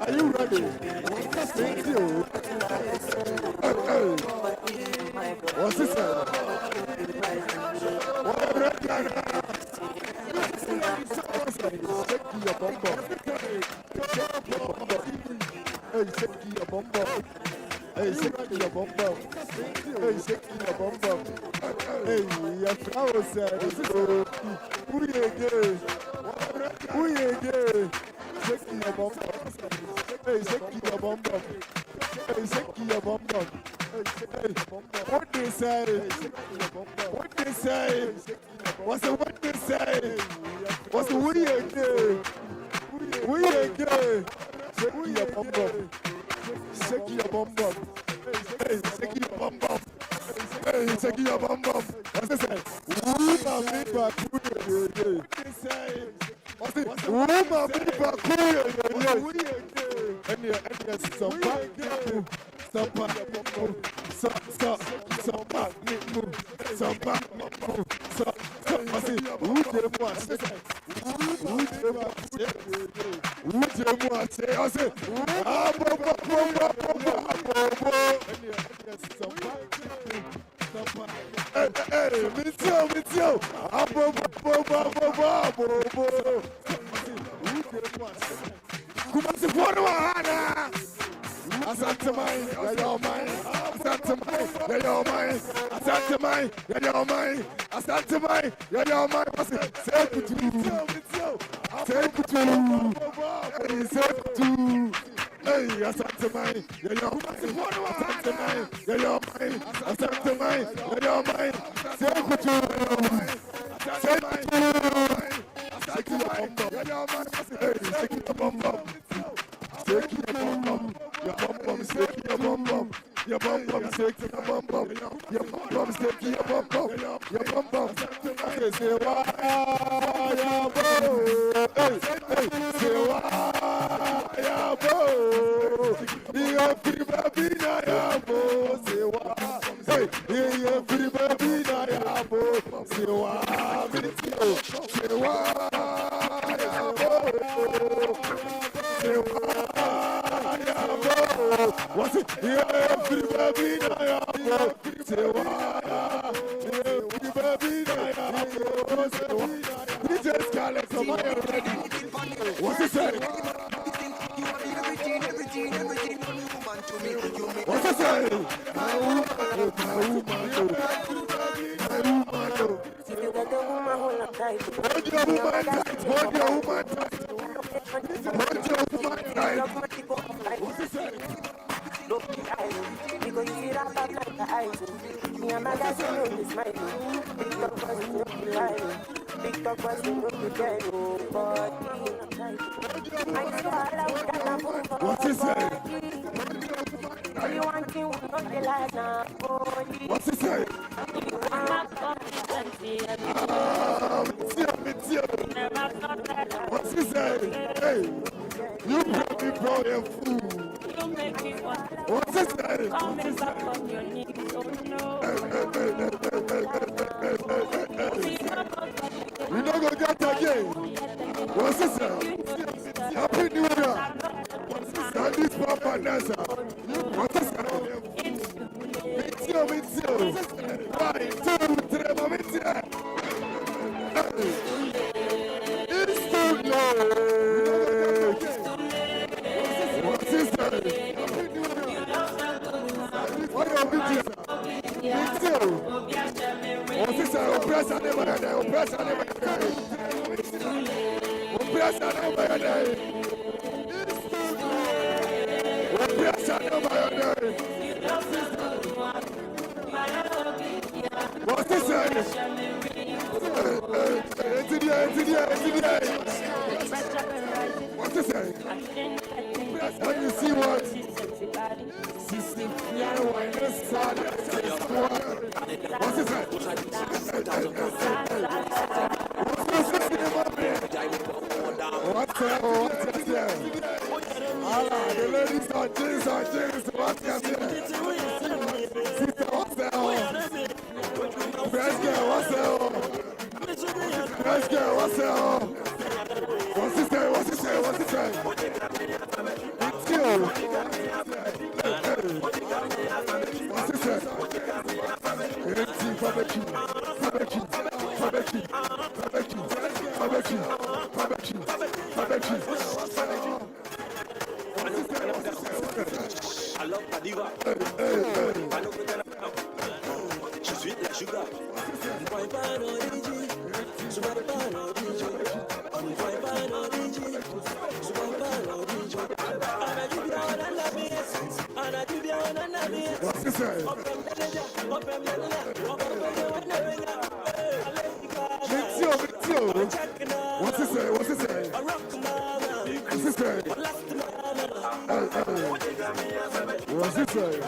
Are you ready? Thank you. What's this? Hey, shake your bum bum. Hey, shake your bum bum. Hey, shake your bum bum. Hey, your flower said, who you gay? Who you gay? Shake your bum bum. Hey, shake your bum bum. Hey, shake your bum bum. Hey, what they say? What they say? What's the what they say? What's the who you gay? Who you gay? Shake your bum bum. Shake your bum bum. Hey, shake your bum bum. Hey, shake your bum bum. What's it say? Woman, people, what's it? Woman, people, and Asante mine, you're mine. Asante mine, you're mine. Asante mine, you're mine. Asante mine, you're mine. Say kutu, say kutu, hey, say kutu. Hey, Asante mine, you're mine. Asante mine, you're mine. Asante mine, you're mine. Say kutu, say kutu. Shake your bum bum, hey, shake your bum bum. Shake your bum bum, your bum bum, shake your bum bum, your bum bum, shake your bum bum, your bum bum, shake your bum bum, your bum bum. Say why, yeah, bo, hey, hey, say why, yeah, bo, you're free baby, yeah, bo, say why, hey, you're free baby, yeah, bo, say why, say why, yeah, bo, say why. What's it? Yeah, free baby, yeah, say why? Free baby, yeah, say why? We just call it from my ready. What's it say? What's it say? My woman, hold your woman tight, hold your woman tight. Hold your woman tight. What's it say? Look the eyes, because you see that back like the eyes. Me and my guys know this my big dog boys in the line. Big dog boys in the line. But I swear I would have what's it say? You want to know the lies now. What's it say? What's it say? Hey, you bring me for your food. What's it say? You don't go get again. What's it say? Happy New Year. What's it say? this Papa Nasa. What is that? It's you. 1, 2, 3, it's you. It's too late. What is that? What are you doing? It's you. What is that? Oppress and never die. Oppress and never die. Oppress and never die. Oppress and never die. What is that? What is that? When you see what? What is that? What's that? Allah, the ladies are jeans. What's that? Sister, what's that? Fresh girl, what's that? Fresh girl, what's that? What's this say? What's this say? What's this say? It's you. What's this say? It's you, Fabechi. I love Padiva. She's sweet like sugar. What's this say? It's you. What's this say? What's this say? What's this say? What's this say?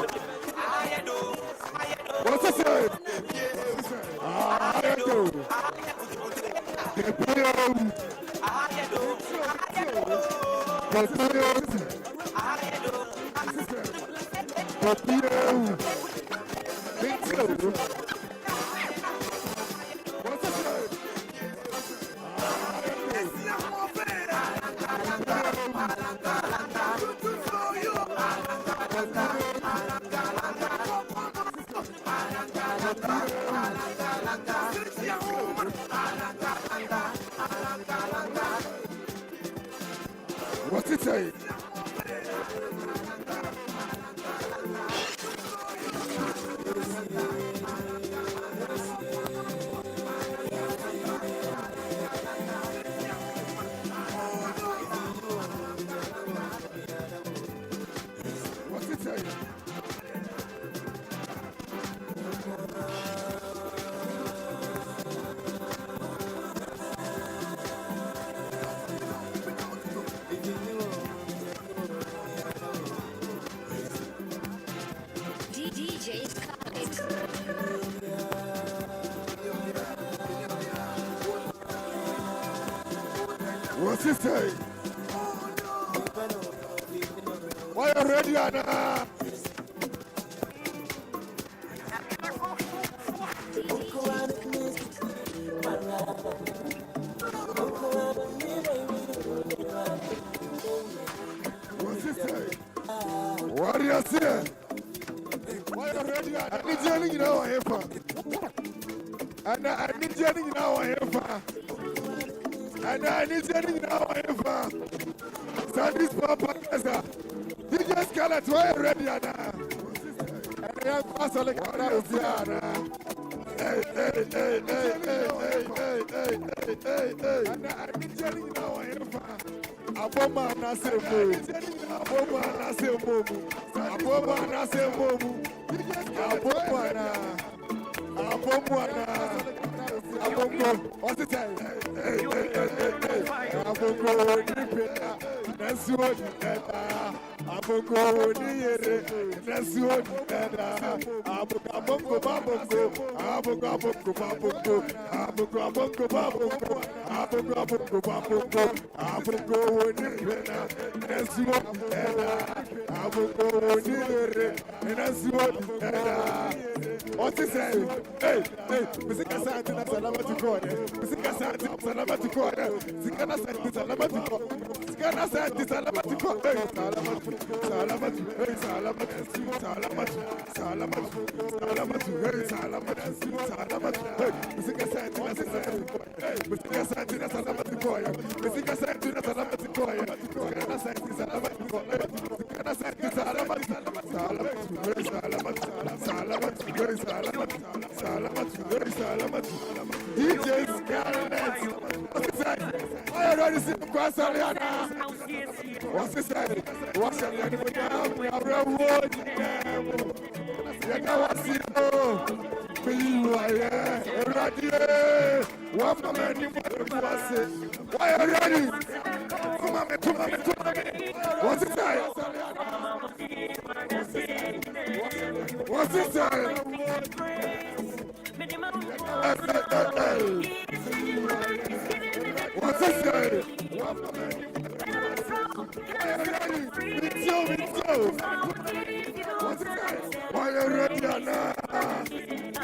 What's this say? I do. What's it say? What's it say? DJ's Khaled. What's it say? Why are you ready, Anna? What's it say? What do you say? Why are you ready, Anna? I need you in our heifer. Anna, I need you in our heifer. And I need you now, Eva. So this Papa Nasa. You just call it why ready, Anna. And I am also like Anna. Hey. And I need you now, Eva. Aboma Nasa Momu. Aboma Nasa Momu. Aboma Nasa Momu. Aboma. What's the time? That's what Aboko, that's what what's it say? Hey, Mr. Santina Salama to God. Mr. Santina Salama to God. Zikana Santina Salama to God. Sikana Santi Salamati Kobe, Salamati, Salamati, hey, Salamati, Salamati, Salamati, Salamati, hey, Salamati, Salamati, hey, Sika Santi, hey, Sika Santi, Salamati Koya, Sika Santi, Salamati Koya, Sikana Santi, Salamati Koya, Sikana Santi, Salamati, Salamati, hey, Salamati, Salamati, hey, Salamati, Salamati, hey, Salamati, DJ Scarlet, what's it say? I already see the grass on the other. What's it say? What's it say? We are real wood. You know what's it? For you, I am ready. One moment, you want to pass it. Why are you ready? Come on, come on, come on. What's it say? What's it say? What's it say? It's you. What's it say? Why are you ready now?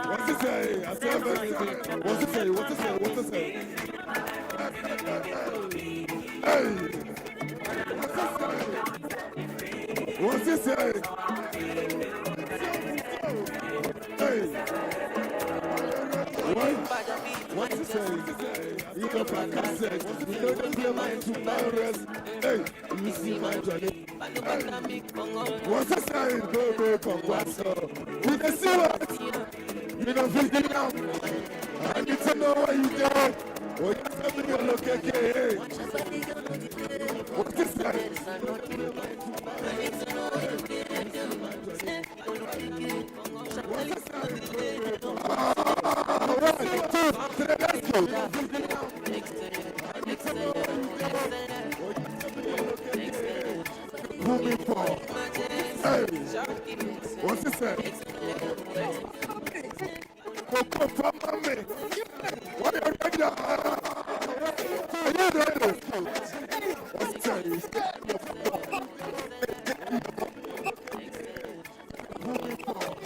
What's it say? I said everything. What's it say? What's it say? What's it say? Hey! What's it say? Hey! What's it say? You know my cassette. You know the play mine to virus. Hey, you see my journey. What's it say? Go, congrats. We can see what? You don't feel it now. I need to know what you do. What you tell me you're looking at? What's it say? Let's go. Moving forward. Hey, what's it say? Coco from mommy. What are you ready? Are you ready? What's it say? Moving forward.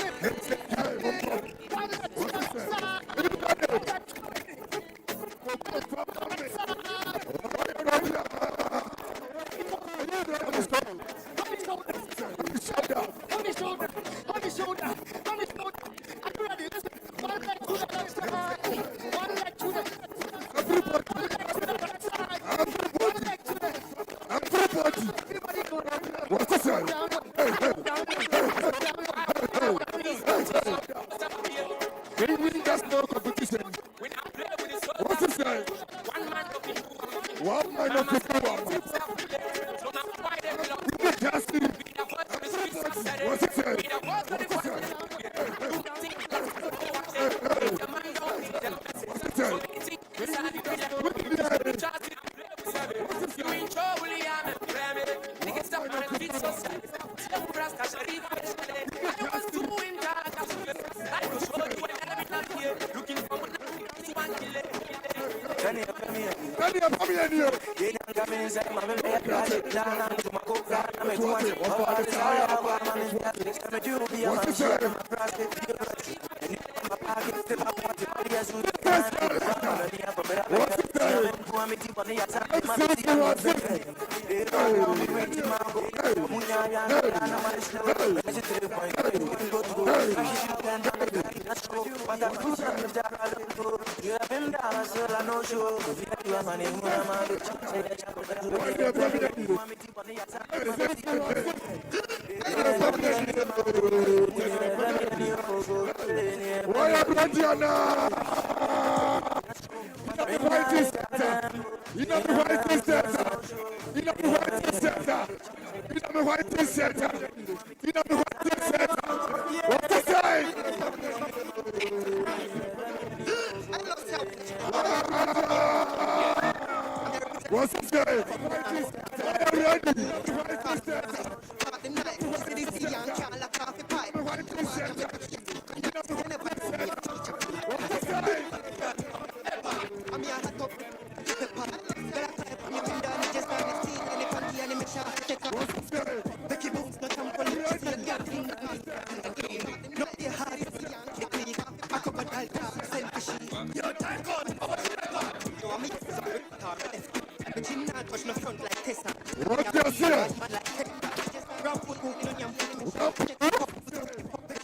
What you say?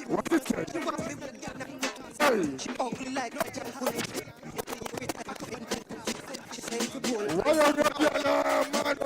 What you say? Hey. Why are you man?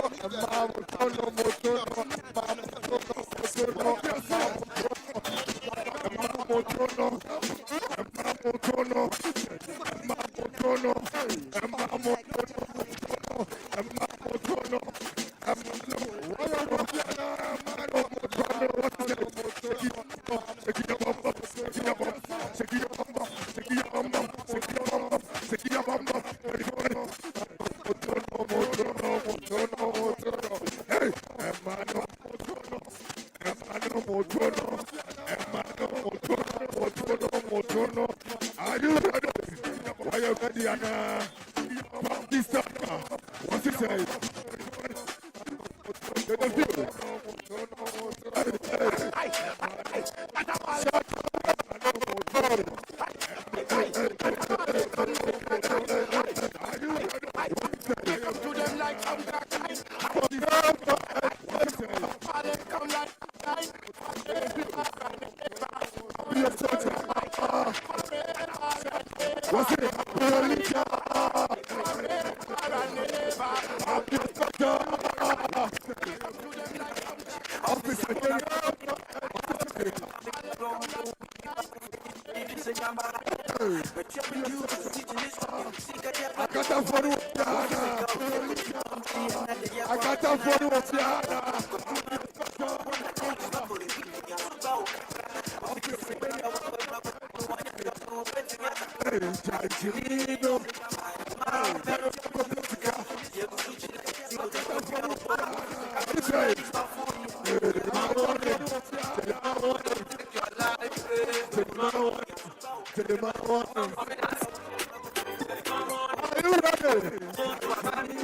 Are you ready? Are you ready, Anna? What's he say? What's it? I got that for you, I got that for you,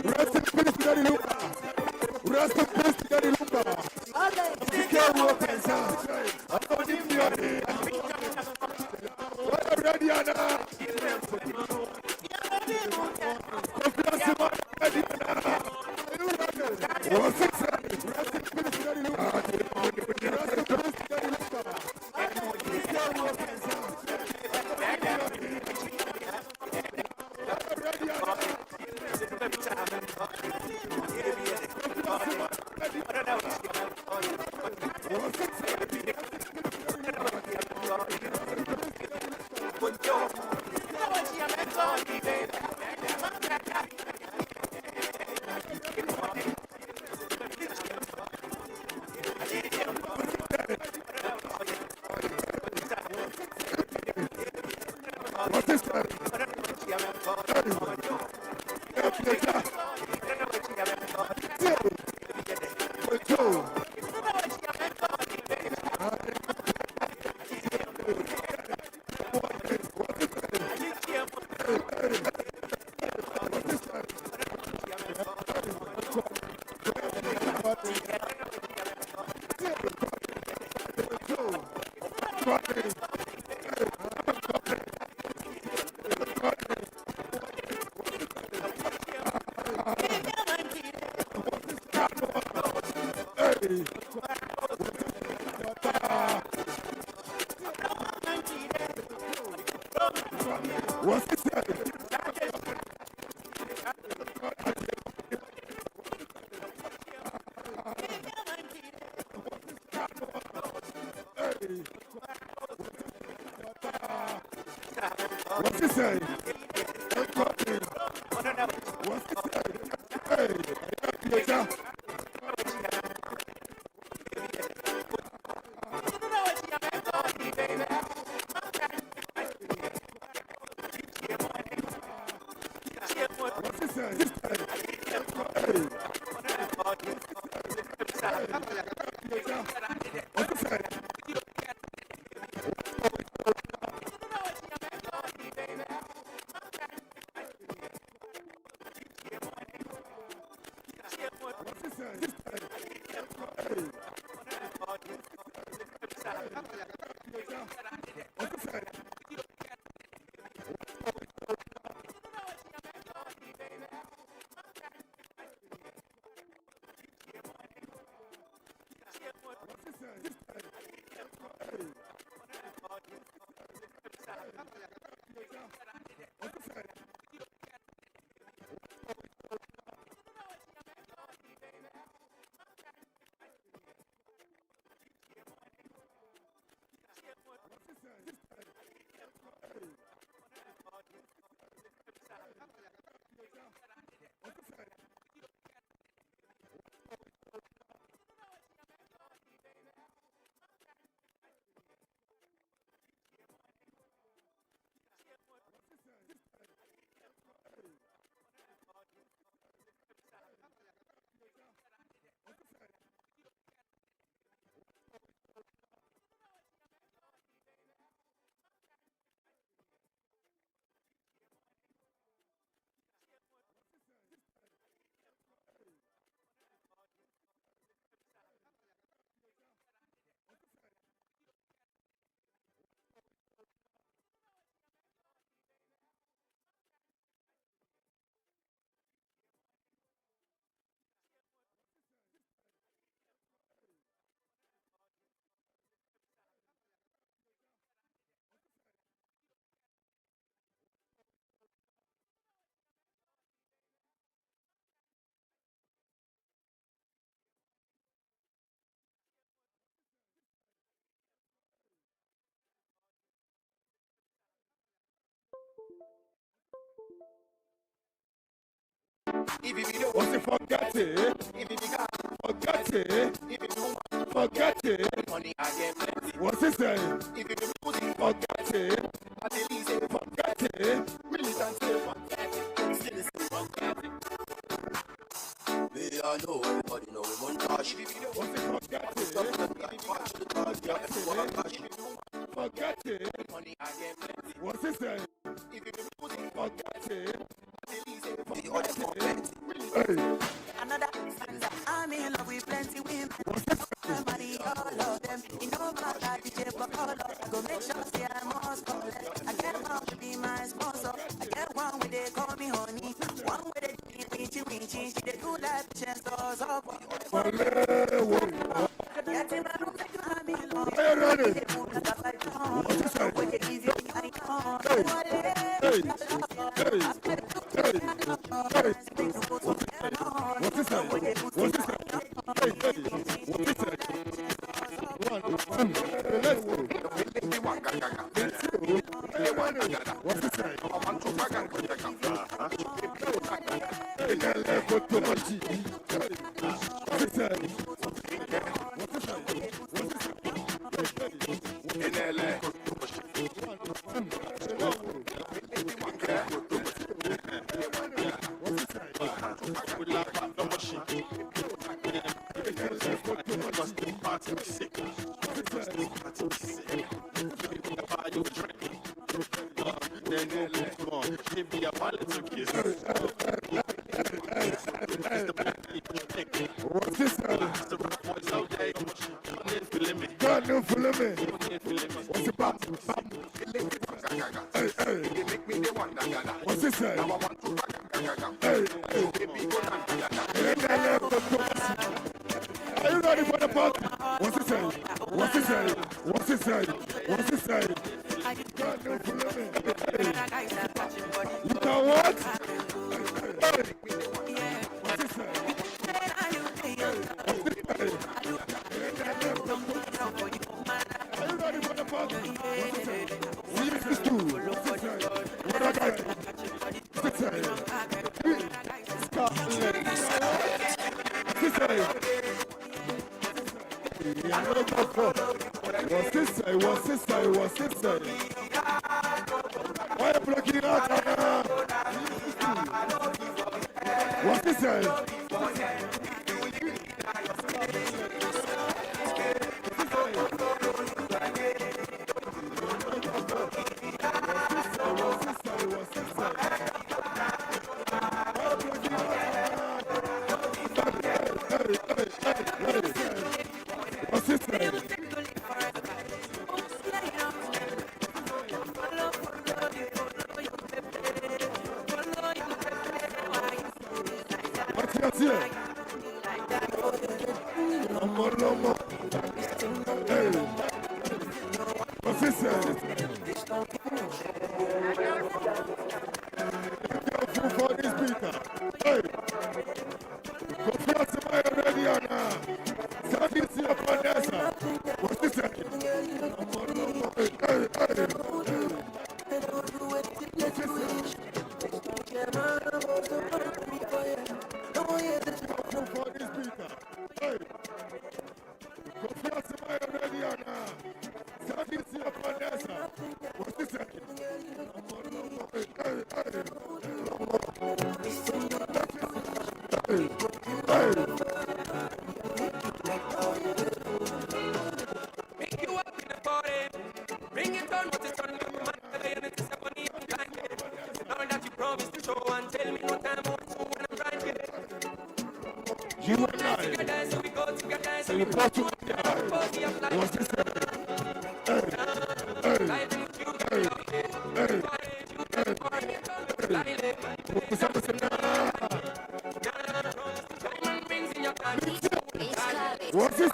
Rest in peace, Daddy Luca. Rest in peace, Daddy Luca. You can't walk inside. I'm going to give you a ready, Anna. What's it say? Rest in peace, Daddy Luca. Rest in peace, Daddy Luca. You can't walk inside. What's it say? What's it say? What's it say? Hey, What's it forget it? Forget it. Forget it. Money I get plenty. What's it saying? If you music, Forget it. I tell you say Forget it. militant say forget it. Citizen forget it. Me I know everybody know we montage. What's it forget it? Forget it. Money I get plenty. What's it saying? If you music, Forget it. the other for plenty. Hey. Another stanza. I'm in love with plenty women. Money, all of them. You know my God, DJ for all of them. Go make sure say I must collect. I get one to be my sponsor. I get one where they call me honey. One where they do me winchy. She they do like chance doors up. Get in my room, I'm in love. Hey, ready? What's this saying? What's this saying? Hey, hey, what's this saying? 1, 2, let's go. What's this saying? What's this saying? God no for me. What's it about? Hey, hey. What's it say? Hey, hey. Are you ready for the party? What's it say? What's it say? What's it say? What's it say? God no for me. You know what? Hey. What's it say? Are you ready for the party? What's it say? What's it say? What I got? What's it say? Scotland. What's it say? What's it say? What's it say? What's it say? Why are you blocking out? What's it say? What's it say? What's it say? What's this? Make you up in the party. Bring it on, what it's on, my man. And it's a funny kind. Now that you promised to show and tell me no time on to when I'm right. You and I. Together, so we go together. So you put to what's this? What's this? What's this?